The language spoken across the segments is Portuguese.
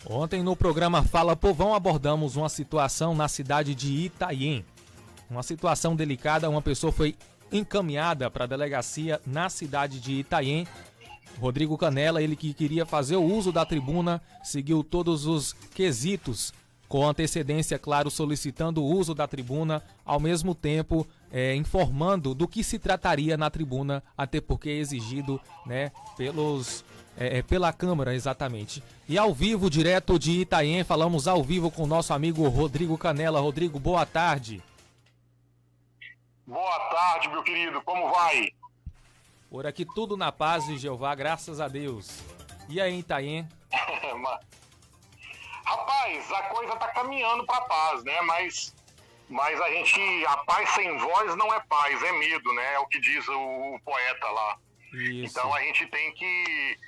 Ontem no programa Fala Povão abordamos uma situação na cidade de Itanhaém. Uma situação delicada, uma pessoa foi encaminhada para a delegacia na cidade de Itanhaém. Rodrigo Canela, ele que queria fazer o uso da tribuna, seguiu todos os quesitos com antecedência, claro, solicitando o uso da tribuna, ao mesmo tempo informando do que se trataria na tribuna, até porque é exigido, né, pela Câmara, exatamente. E ao vivo, direto de Itanhaém, falamos ao vivo com o nosso amigo Rodrigo Canela. Rodrigo, boa tarde. Boa tarde, meu querido, como vai? Por aqui tudo na paz de Jeová, graças a Deus. E aí, Itanhaém? Rapaz, a coisa tá caminhando pra paz, né? Mas a paz sem voz não é paz, é medo, né? É o que diz o poeta lá. Isso. Então a gente tem que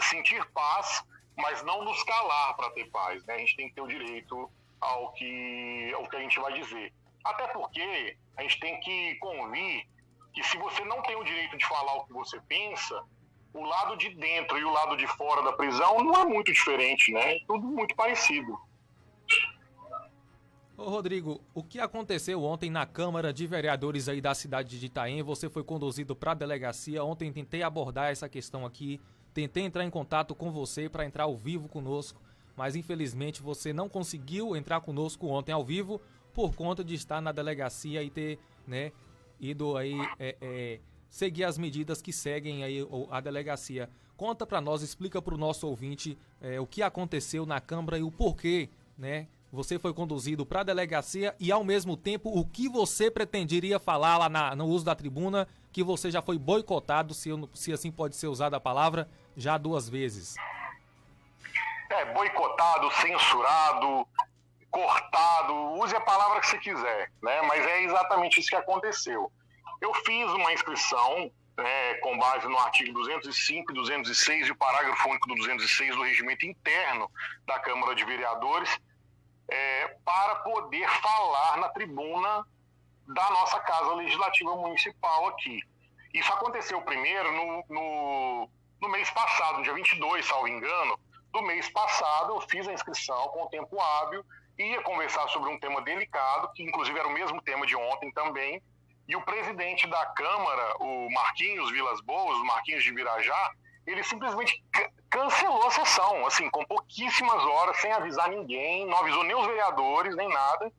sentir paz, mas não nos calar para ter paz, né? A gente tem que ter o direito ao que a gente vai dizer. Até porque a gente tem que convir que se você não tem o direito de falar o que você pensa, o lado de dentro e o lado de fora da prisão não é muito diferente, né? É tudo muito parecido. Ô Rodrigo, o que aconteceu ontem na Câmara de Vereadores aí da cidade de Itanhaém? Você foi conduzido para a delegacia. Ontem tentei abordar essa questão aqui, tentei entrar em contato com você para entrar ao vivo conosco, mas infelizmente você não conseguiu entrar conosco ontem ao vivo por conta de estar na delegacia e ter, né, ido aí seguir as medidas que seguem aí a delegacia. Conta para nós, explica para o nosso ouvinte o que aconteceu na Câmara e o porquê, né? Você foi conduzido para a delegacia e, ao mesmo tempo, o que você pretenderia falar lá no uso da tribuna, que você já foi boicotado, se assim pode ser usada a palavra, já 2 vezes. Boicotado, censurado, cortado, use a palavra que você quiser, né? Mas é exatamente isso que aconteceu. Eu fiz uma inscrição, com base no artigo 205 e 206 e o parágrafo único do 206 do regimento interno da Câmara de Vereadores, para poder falar na tribuna da nossa Casa Legislativa Municipal aqui. Isso aconteceu primeiro no mês passado, no dia 22, salvo engano, do mês passado. Eu fiz a inscrição com o tempo hábil, ia conversar sobre um tema delicado, que inclusive era o mesmo tema de ontem também, e o presidente da Câmara, o Marquinhos Vilas Boas, o Marquinhos de Birajá, ele simplesmente cancelou a sessão, assim, com pouquíssimas horas, sem avisar ninguém, não avisou nem os vereadores, nem nada,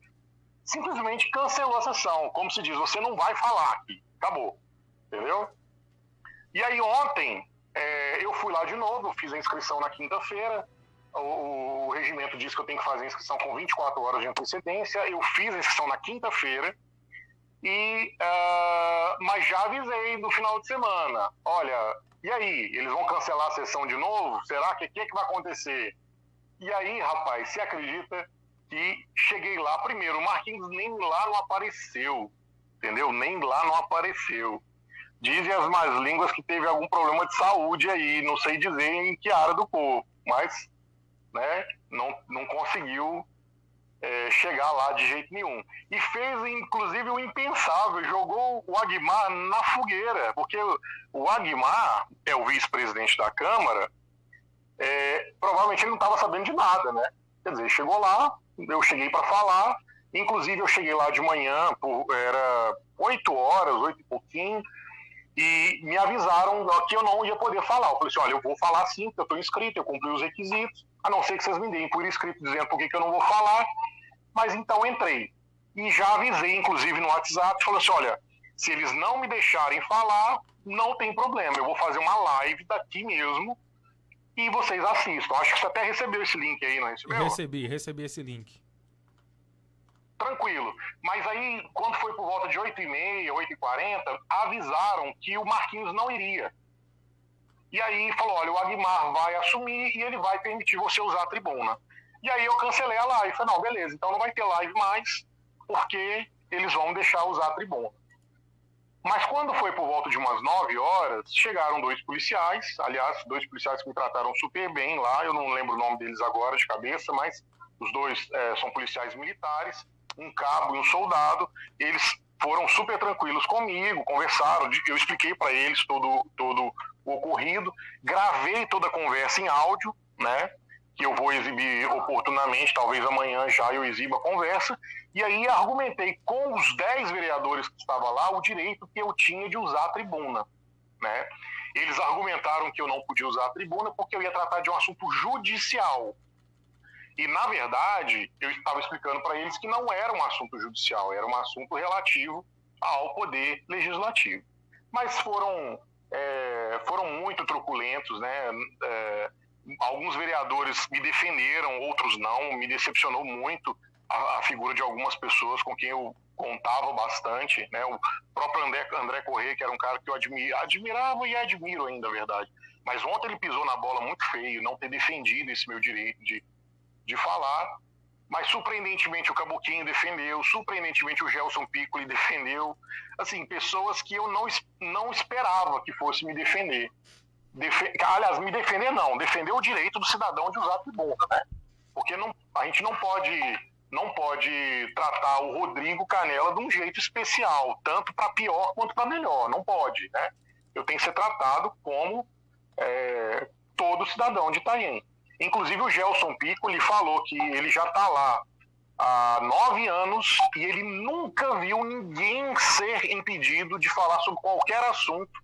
simplesmente cancelou a sessão, como se diz, você não vai falar aqui, acabou, entendeu? E aí ontem, eu fui lá de novo, fiz a inscrição na quinta-feira, o regimento diz que eu tenho que fazer a inscrição com 24 horas de antecedência, eu fiz a inscrição na quinta-feira, mas já avisei no final de semana, olha, e aí, eles vão cancelar a sessão de novo? Será que vai acontecer? E aí, rapaz, você acredita que cheguei lá, primeiro, o Marquinhos nem lá não apareceu, entendeu? Nem lá não apareceu. Dizem as más línguas que teve algum problema de saúde aí, não sei dizer em que área do corpo, mas, né, não conseguiu chegar lá de jeito nenhum. E fez, inclusive, o impensável, jogou o Aguimar na fogueira, porque o Aguimar é o vice-presidente da Câmara, provavelmente ele não estava sabendo de nada, né? Quer dizer, chegou lá, eu cheguei para falar, inclusive eu cheguei lá de manhã, era 8 horas, 8 e pouquinho, e me avisaram que eu não ia poder falar. Eu falei assim, olha, eu vou falar sim, porque eu estou inscrito, eu cumpri os requisitos, a não ser que vocês me deem por escrito dizendo por que eu não vou falar, mas então entrei. E já avisei, inclusive, no WhatsApp, falei assim, olha, se eles não me deixarem falar, não tem problema, eu vou fazer uma live daqui mesmo e vocês assistam. Acho que você até recebeu esse link aí, não recebeu? Recebi esse link. Tranquilo. Mas aí, quando foi por volta de 8h30, 8h40, avisaram que o Marquinhos não iria. E aí falou, olha, o Aguimar vai assumir e ele vai permitir você usar a tribuna. E aí eu cancelei a live. Falei, não, beleza, então não vai ter live mais, porque eles vão deixar usar a tribuna. Mas quando foi por volta de umas 9 horas, chegaram 2 policiais, aliás, 2 policiais que me trataram super bem lá, eu não lembro o nome deles agora de cabeça, mas os 2 são policiais militares, um cabo e um soldado. Eles foram super tranquilos comigo, conversaram, eu expliquei para eles todo o ocorrido, gravei toda a conversa em áudio, né, que eu vou exibir oportunamente, talvez amanhã já eu exiba a conversa, e aí argumentei com os 10 vereadores que estavam lá o direito que eu tinha de usar a tribuna, né. Eles argumentaram que eu não podia usar a tribuna porque eu ia tratar de um assunto judicial. E, na verdade, eu estava explicando para eles que não era um assunto judicial, era um assunto relativo ao poder legislativo. Mas foram muito truculentos, né? Alguns vereadores me defenderam, outros não, me decepcionou muito a figura de algumas pessoas com quem eu contava bastante, né? O próprio André Corrêa, que era um cara que eu admirava e admiro ainda, na verdade. Mas ontem ele pisou na bola muito feio, não ter defendido esse meu direito de falar, mas surpreendentemente o Caboquinho defendeu, surpreendentemente o Gelson Piccoli defendeu, assim, pessoas que eu não esperava que fosse me defender. Aliás, me defender não, defender o direito do cidadão de usar a tribuna, né? Porque a gente não pode tratar o Rodrigo Canela de um jeito especial, tanto para pior quanto para melhor, não pode, né? Eu tenho que ser tratado como todo cidadão de Itanhaém. Inclusive o Gelson Piccoli falou que ele já está lá há 9 anos e ele nunca viu ninguém ser impedido de falar sobre qualquer assunto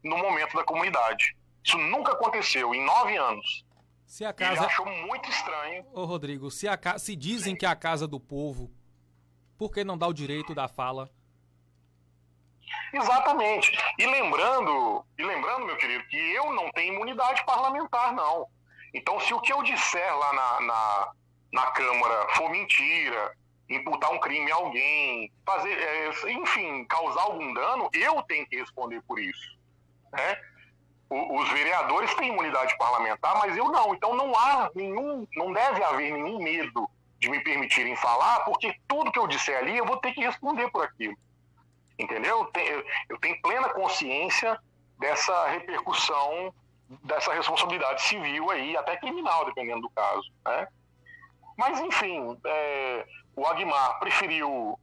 no momento da comunidade. Isso nunca aconteceu em 9 anos. Se a casa... Ele achou muito estranho. Ô Rodrigo, se dizem que é a casa do povo, por que não dá o direito da fala? Exatamente. E lembrando, meu querido, que eu não tenho imunidade parlamentar, não. Então, se o que eu disser lá na Câmara for mentira, imputar um crime a alguém, enfim, causar algum dano, eu tenho que responder por isso, né? Os vereadores têm imunidade parlamentar, mas eu não. Então não deve haver nenhum medo de me permitirem falar, porque tudo que eu disser ali eu vou ter que responder por aquilo. Entendeu? Eu tenho plena consciência dessa repercussão, dessa responsabilidade civil aí, até criminal, dependendo do caso, né? Mas, enfim, o Aguimar preferiu...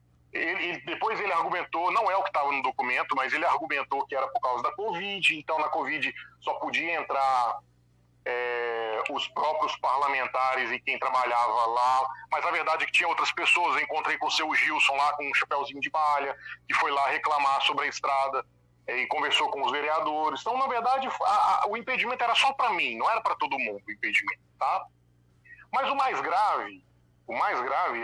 depois ele argumentou, não é o que estava no documento, mas ele argumentou que era por causa da Covid, então na Covid só podia entrar os próprios parlamentares e quem trabalhava lá, mas a verdade é que tinha outras pessoas. Eu encontrei com o seu Gilson lá com um chapeuzinho de palha, que foi lá reclamar sobre a estrada e conversou com os vereadores. Então, na verdade, o impedimento era só para mim, não era para todo mundo o impedimento, tá? Mas o mais grave,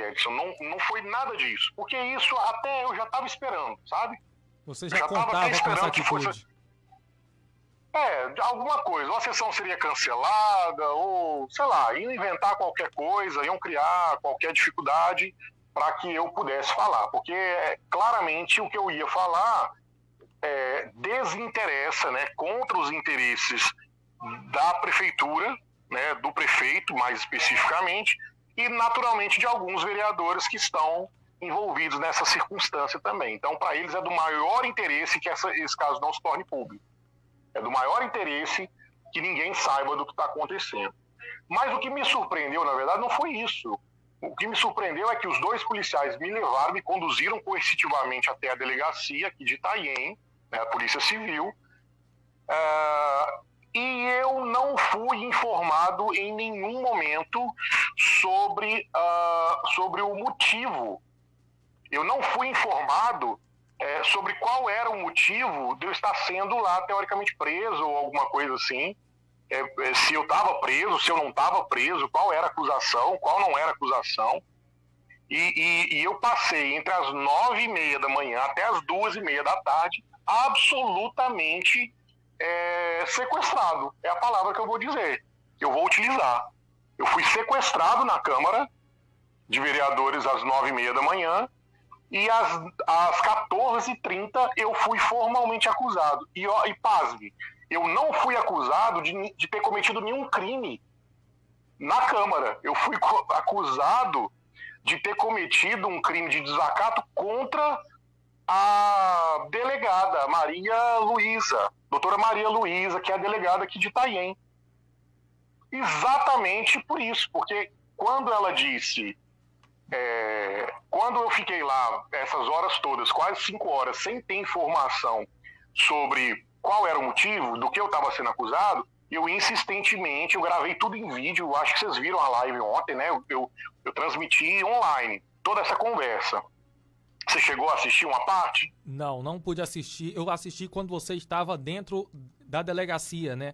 Edson, não foi nada disso, porque isso até eu já estava esperando, sabe? Você já contava com essa atitude? Alguma coisa, ou a sessão seria cancelada, ou, sei lá, iam inventar qualquer coisa, iam criar qualquer dificuldade para que eu pudesse falar, porque claramente o que eu ia falar desinteressa, né, contra os interesses da prefeitura, né, do prefeito, mais especificamente, e naturalmente de alguns vereadores que estão envolvidos nessa circunstância também. Então, para eles é do maior interesse que esse caso não se torne público. É do maior interesse que ninguém saiba do que está acontecendo. Mas o que me surpreendeu, na verdade, não foi isso. O que me surpreendeu é que os 2 policiais me levaram, me conduziram coercitivamente até a delegacia aqui de Itanhaém, né, a Polícia Civil, e eu não fui informado em nenhum momento sobre o motivo. Eu não fui informado sobre qual era o motivo de eu estar sendo lá teoricamente preso ou alguma coisa assim. Se eu estava preso, se eu não estava preso, qual era a acusação, qual não era a acusação. E eu passei entre as 9h30 da manhã até as 2h30 da tarde absolutamente sequestrado. É a palavra que eu vou dizer, que eu vou utilizar. Eu fui sequestrado na Câmara de Vereadores às 9h30 da manhã e às 14h30 eu fui formalmente acusado. E pasme, eu não fui acusado de ter cometido nenhum crime na Câmara. Eu fui acusado de ter cometido um crime de desacato contra a delegada Maria Luísa, doutora Maria Luísa, que é a delegada aqui de Itanhaém. Exatamente por isso, porque quando ela disse quando eu fiquei lá essas horas todas, quase 5 horas, sem ter informação sobre qual era o motivo do que eu estava sendo acusado, eu insistentemente, eu gravei tudo em vídeo, acho que vocês viram a live ontem, né? Eu transmiti online toda essa conversa. Você chegou a assistir uma parte? Não pude assistir. Eu assisti quando você estava dentro da delegacia, né?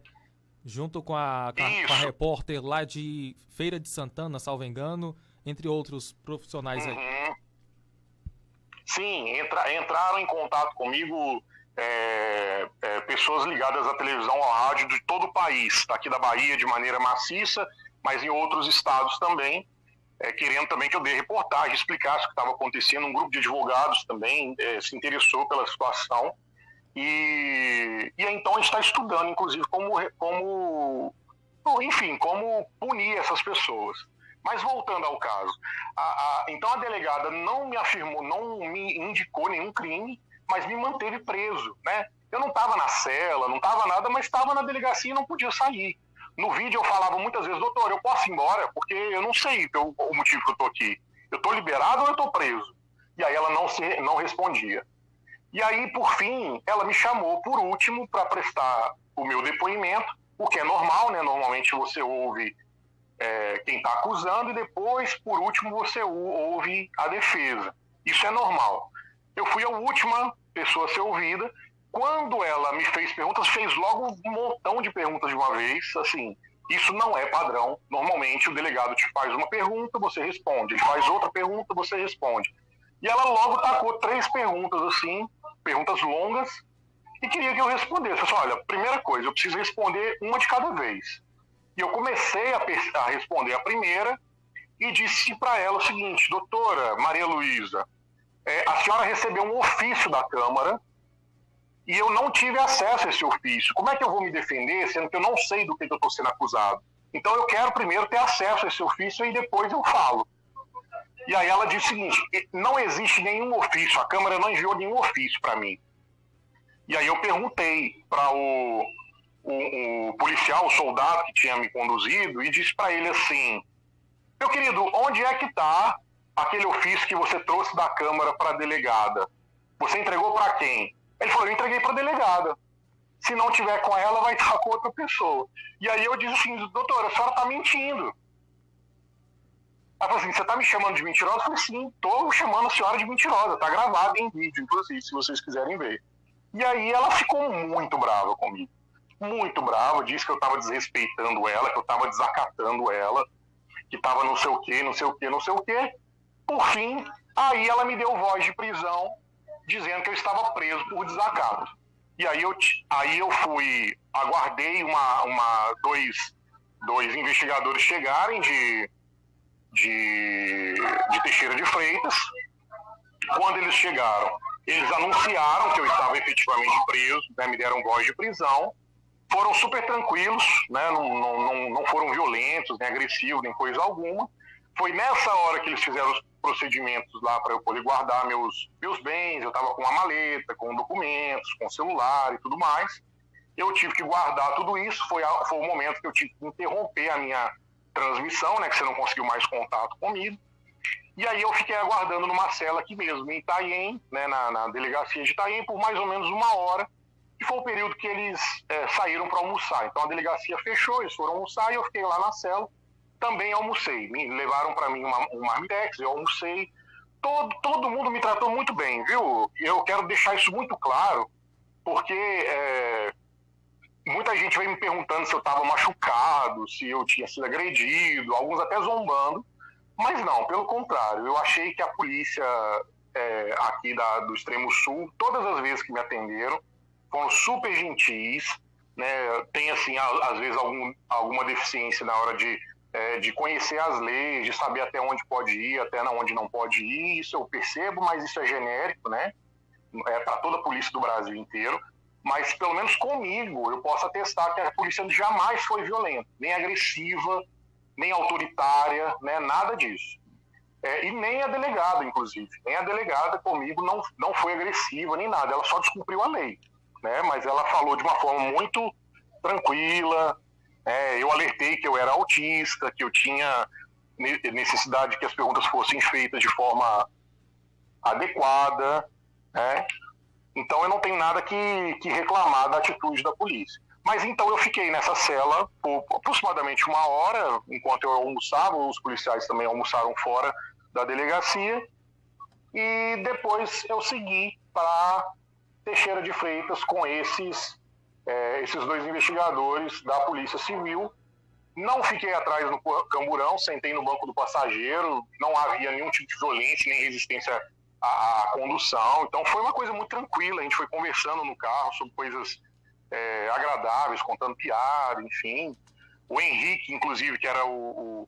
Junto com a repórter lá de Feira de Santana, salvo engano, entre outros profissionais aí. Sim, entraram em contato comigo pessoas ligadas à televisão, ao rádio de todo o país, aqui da Bahia de maneira maciça, mas em outros estados também, querendo também que eu dê reportagem, explicasse o que estava acontecendo. Um grupo de advogados também se interessou pela situação. E então a gente está estudando, inclusive, como punir essas pessoas. Mas voltando ao caso, então a delegada não me afirmou, não me indicou nenhum crime, mas me manteve preso, né? Eu não estava na cela, não estava nada, mas estava na delegacia e não podia sair. No vídeo eu falava muitas vezes: doutor, eu posso ir embora? Porque eu não sei o motivo que eu estou aqui. Eu estou liberado ou eu estou preso? E aí ela não respondia. E aí, por fim, ela me chamou por último para prestar o meu depoimento, o que é normal, né? Normalmente você ouve quem está acusando e depois, por último, você ouve a defesa. Isso é normal. Eu fui a última pessoa a ser ouvida. Quando ela me fez perguntas, fez logo um montão de perguntas de uma vez. Assim, isso não é padrão. Normalmente o delegado te faz uma pergunta, você responde. Ele faz outra pergunta, você responde. E ela logo tacou 3 perguntas, assim, perguntas longas, e queria que eu respondesse. Eu disse: olha, primeira coisa, eu preciso responder uma de cada vez. E eu comecei a responder a primeira e disse para ela o seguinte: doutora Maria Luísa, a senhora recebeu um ofício da Câmara e eu não tive acesso a esse ofício. Como é que eu vou me defender, sendo que eu não sei do que eu estou sendo acusado? Então eu quero primeiro ter acesso a esse ofício e depois eu falo. E aí ela disse o seguinte: não existe nenhum ofício, a Câmara não enviou nenhum ofício para mim. E aí eu perguntei para o policial, o soldado que tinha me conduzido, e disse para ele assim: meu querido, onde é que está aquele ofício que você trouxe da Câmara para a delegada? Você entregou para quem? Ele falou: eu entreguei para a delegada. Se não tiver com ela, vai estar com outra pessoa. E aí eu disse assim: doutora, a senhora está mentindo. Ela falou assim: você está me chamando de mentirosa? Eu falei: sim, estou chamando a senhora de mentirosa, está gravado em vídeo, inclusive, se vocês quiserem ver. E aí ela ficou muito brava comigo, muito brava, disse que eu estava desrespeitando ela, que eu estava desacatando ela, que estava não sei o quê, não sei o quê, não sei o quê. Por fim, aí ela me deu voz de prisão, dizendo que eu estava preso por desacato. E aí eu fui, aguardei dois investigadores chegarem de Teixeira de Freitas. Quando eles chegaram, eles anunciaram que eu estava efetivamente preso, né, me deram voz de prisão, foram super tranquilos, né, não foram violentos, nem agressivos, nem coisa alguma. Foi nessa hora que eles fizeram os procedimentos lá para eu poder guardar meus bens. Eu estava com uma maleta, com documentos, com celular e tudo mais. Eu tive que guardar tudo isso. Foi o momento que eu tive que interromper a minha transmissão, né, que você não conseguiu mais contato comigo. E aí eu fiquei aguardando numa cela aqui mesmo, em Itanhaém, né, na delegacia de Itanhaém, por mais ou menos 1 hora, que foi o período que eles saíram para almoçar. Então a delegacia fechou, eles foram almoçar e eu fiquei lá na cela, também almocei. Me levaram para mim um marmitex, eu almocei. Todo mundo me tratou muito bem, viu? Eu quero deixar isso muito claro, porque muita gente veio me perguntando se eu estava machucado, se eu tinha sido agredido, alguns até zombando. Mas não, pelo contrário, eu achei que a polícia aqui do Extremo Sul, todas as vezes que me atenderam, foram super gentis, né? Tem, assim, às vezes alguma deficiência na hora de conhecer as leis, de saber até onde pode ir, até onde não pode ir. Isso eu percebo, mas isso é genérico, né? Para toda a polícia do Brasil inteiro. Mas, pelo menos comigo, eu posso atestar que a polícia jamais foi violenta, nem agressiva, nem autoritária, né, nada disso. E nem a delegada, inclusive. Nem a delegada comigo não foi agressiva, nem nada. Ela só descumpriu a lei, né, mas ela falou de uma forma muito tranquila. Eu alertei que eu era autista, que eu tinha necessidade que as perguntas fossem feitas de forma adequada, né? Então eu não tenho nada que reclamar da atitude da polícia. Mas então eu fiquei nessa cela por aproximadamente 1 hora, enquanto eu almoçava, os policiais também almoçaram fora da delegacia, e depois eu segui para Teixeira de Freitas com esses 2 investigadores da Polícia Civil. Não fiquei atrás no camburão, sentei no banco do passageiro, não havia nenhum tipo de violência, nem resistência à condução, então foi uma coisa muito tranquila, a gente foi conversando no carro sobre coisas agradáveis, contando piada, enfim. O Henrique, inclusive, que era o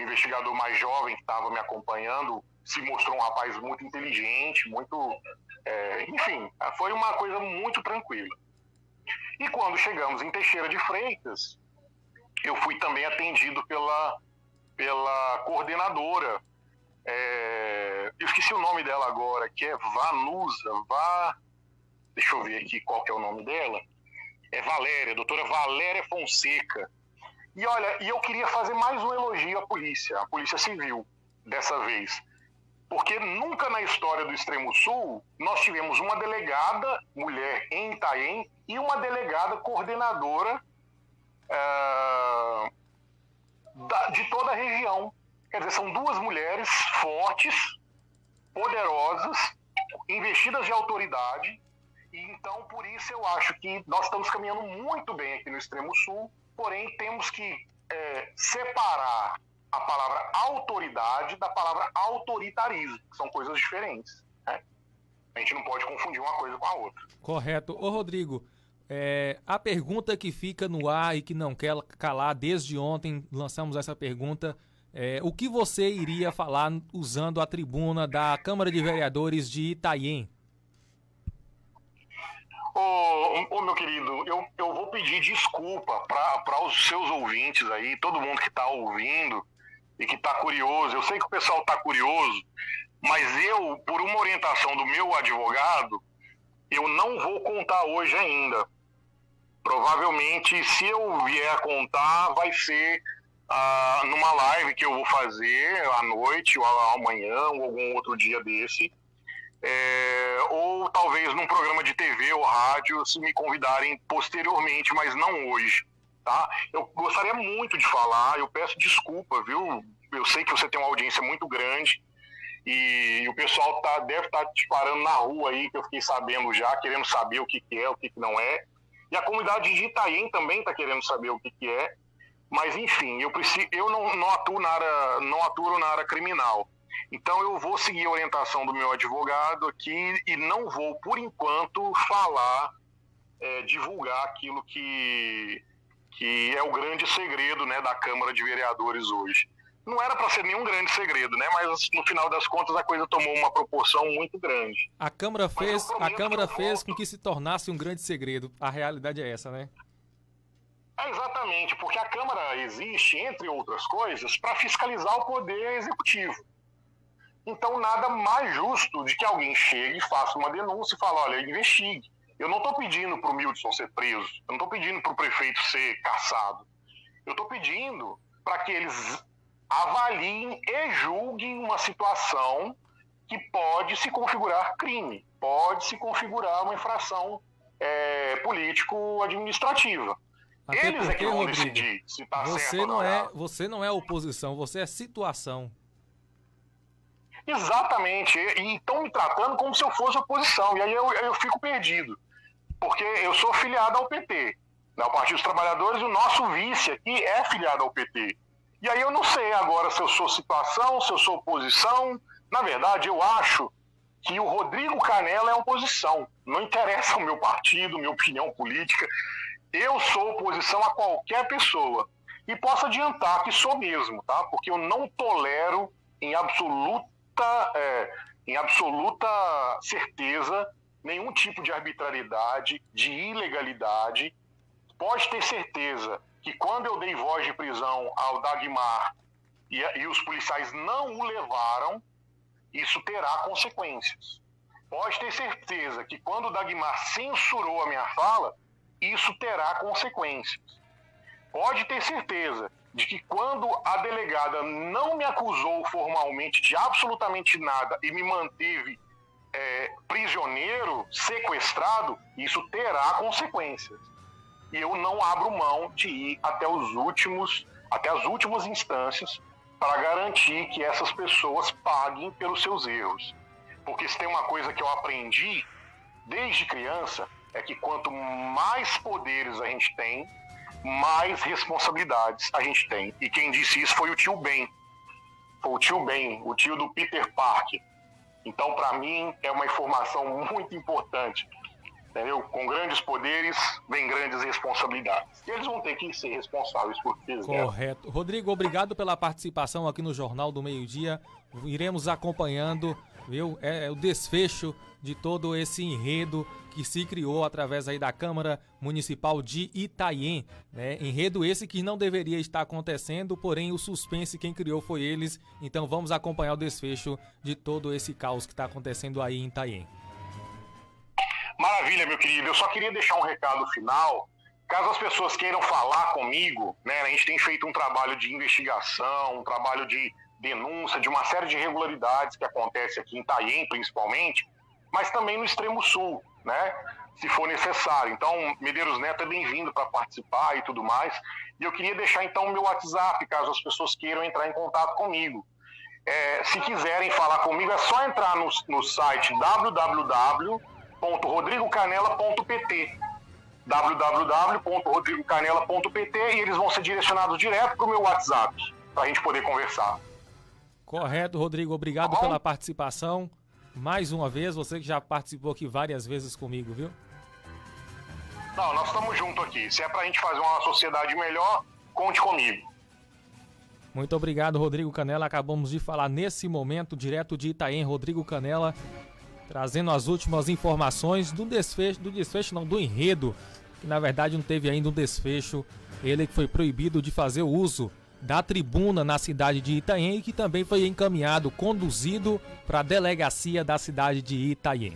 investigador mais jovem que estava me acompanhando, se mostrou um rapaz muito inteligente, muito... enfim, foi uma coisa muito tranquila. E quando chegamos em Teixeira de Freitas, eu fui também atendido pela coordenadora, eu esqueci o nome dela agora, que é Vanusa, deixa eu ver aqui qual que é o nome dela, Valéria, doutora Valéria Fonseca. E olha, eu queria fazer mais um elogio à Polícia Civil, dessa vez, porque nunca na história do Extremo Sul nós tivemos uma delegada mulher em Itaém e uma delegada coordenadora de toda a região. Quer dizer, são 2 mulheres fortes, poderosas, investidas de autoridade, e então por isso eu acho que nós estamos caminhando muito bem aqui no Extremo Sul, porém temos que separar a palavra autoridade da palavra autoritarismo, que são coisas diferentes, né? A gente não pode confundir uma coisa com a outra. Correto. Ô, Rodrigo, a pergunta que fica no ar e que não quer calar, desde ontem lançamos essa pergunta, o que você iria falar usando a tribuna da Câmara de Vereadores de Itaém? Ô, meu querido, eu vou pedir desculpa para os seus ouvintes aí, todo mundo que está ouvindo e que está curioso. Eu sei que o pessoal está curioso, mas eu, por uma orientação do meu advogado, eu não vou contar hoje ainda. Provavelmente, se eu vier a contar, vai ser numa live que eu vou fazer à noite, ou amanhã, ou algum outro dia desse. Ou talvez num programa de TV ou rádio, se me convidarem posteriormente, mas não hoje, tá? Eu gostaria muito de falar, eu peço desculpa, viu? Eu sei que você tem uma audiência muito grande e o pessoal deve estar te parando na rua aí, que eu fiquei sabendo já, querendo saber o que é, o que não é. E a comunidade de Itaém também está querendo saber o que é. Mas, enfim, eu não atuo na área criminal. Então eu vou seguir a orientação do meu advogado aqui e não vou, por enquanto, divulgar aquilo que é o grande segredo, né, da Câmara de Vereadores hoje. Não era para ser nenhum grande segredo, né, mas no final das contas a coisa tomou uma proporção muito grande. A Câmara fez com que se tornasse um grande segredo. A realidade é essa, né? Exatamente, porque a Câmara existe, entre outras coisas, para fiscalizar o poder executivo. Então, nada mais justo de que alguém chegue e faça uma denúncia e fale, olha, investigue. Eu não estou pedindo para o Mildson ser preso, eu não estou pedindo para o prefeito ser cassado. Eu estou pedindo para que eles avaliem e julguem uma situação que pode se configurar crime, pode se configurar uma infração político-administrativa. Até Eles porque, é que vão Rodrigo, decidir se está certo ou não. Você não é oposição, você é situação. Exatamente, e estão me tratando como se eu fosse oposição, e aí eu fico perdido, porque eu sou filiado ao PT, né, ao Partido dos Trabalhadores, e o nosso vice aqui é filiado ao PT. E aí eu não sei agora se eu sou situação, se eu sou oposição. Na verdade, eu acho que o Rodrigo Canela é oposição, não interessa o meu partido, minha opinião política, eu sou oposição a qualquer pessoa, e posso adiantar que sou mesmo, tá? Porque eu não tolero em absoluta certeza nenhum tipo de arbitrariedade, de ilegalidade. Pode ter certeza que quando eu dei voz de prisão ao Dagmar e os policiais não o levaram, isso terá consequências. Pode ter certeza que quando o Dagmar censurou a minha fala, isso terá consequências. Pode ter certeza de que quando a delegada não me acusou formalmente de absolutamente nada e me manteve prisioneiro, sequestrado, isso terá consequências. E eu não abro mão de ir até as últimas instâncias para garantir que essas pessoas paguem pelos seus erros. Porque se tem uma coisa que eu aprendi desde criança, é que quanto mais poderes a gente tem, mais responsabilidades a gente tem. E quem disse isso foi o tio Ben. Foi o tio Ben, o tio do Peter Parker. Então, para mim, é uma informação muito importante. Entendeu? Com grandes poderes, vem grandes responsabilidades. E eles vão ter que ser responsáveis por isso. Correto. Rodrigo, obrigado pela participação aqui no Jornal do Meio-Dia. Iremos acompanhando, viu? O desfecho de todo esse enredo que se criou através aí da Câmara Municipal de Itanhaém, né? Enredo esse que não deveria estar acontecendo, porém o suspense quem criou foi eles. Então vamos acompanhar o desfecho de todo esse caos que está acontecendo aí em Itanhaém. Maravilha, meu querido. Eu só queria deixar um recado final. Caso as pessoas queiram falar comigo, né? A gente tem feito um trabalho de investigação, um trabalho de denúncia de uma série de irregularidades que acontece aqui em Itanhaém, principalmente, mas também no extremo sul, né? Se for necessário. Então, Medeiros Neto é bem-vindo para participar e tudo mais. E eu queria deixar, então, o meu WhatsApp, caso as pessoas queiram entrar em contato comigo. Se quiserem falar comigo, é só entrar no site www.rodrigocanela.pt www.rodrigocanela.pt e eles vão ser direcionados direto para o meu WhatsApp, para a gente poder conversar. Correto, Rodrigo. Obrigado pela participação. Mais uma vez, você que já participou aqui várias vezes comigo, viu? Não, nós estamos juntos aqui. Se é pra gente fazer uma sociedade melhor, conte comigo. Muito obrigado, Rodrigo Canela. Acabamos de falar nesse momento, direto de Itanhaém, Rodrigo Canela, trazendo as últimas informações do enredo, que na verdade não teve ainda um desfecho. Ele que foi proibido de fazer o uso da tribuna na cidade de Itanhaém e que também foi encaminhado, conduzido para a delegacia da cidade de Itanhaém.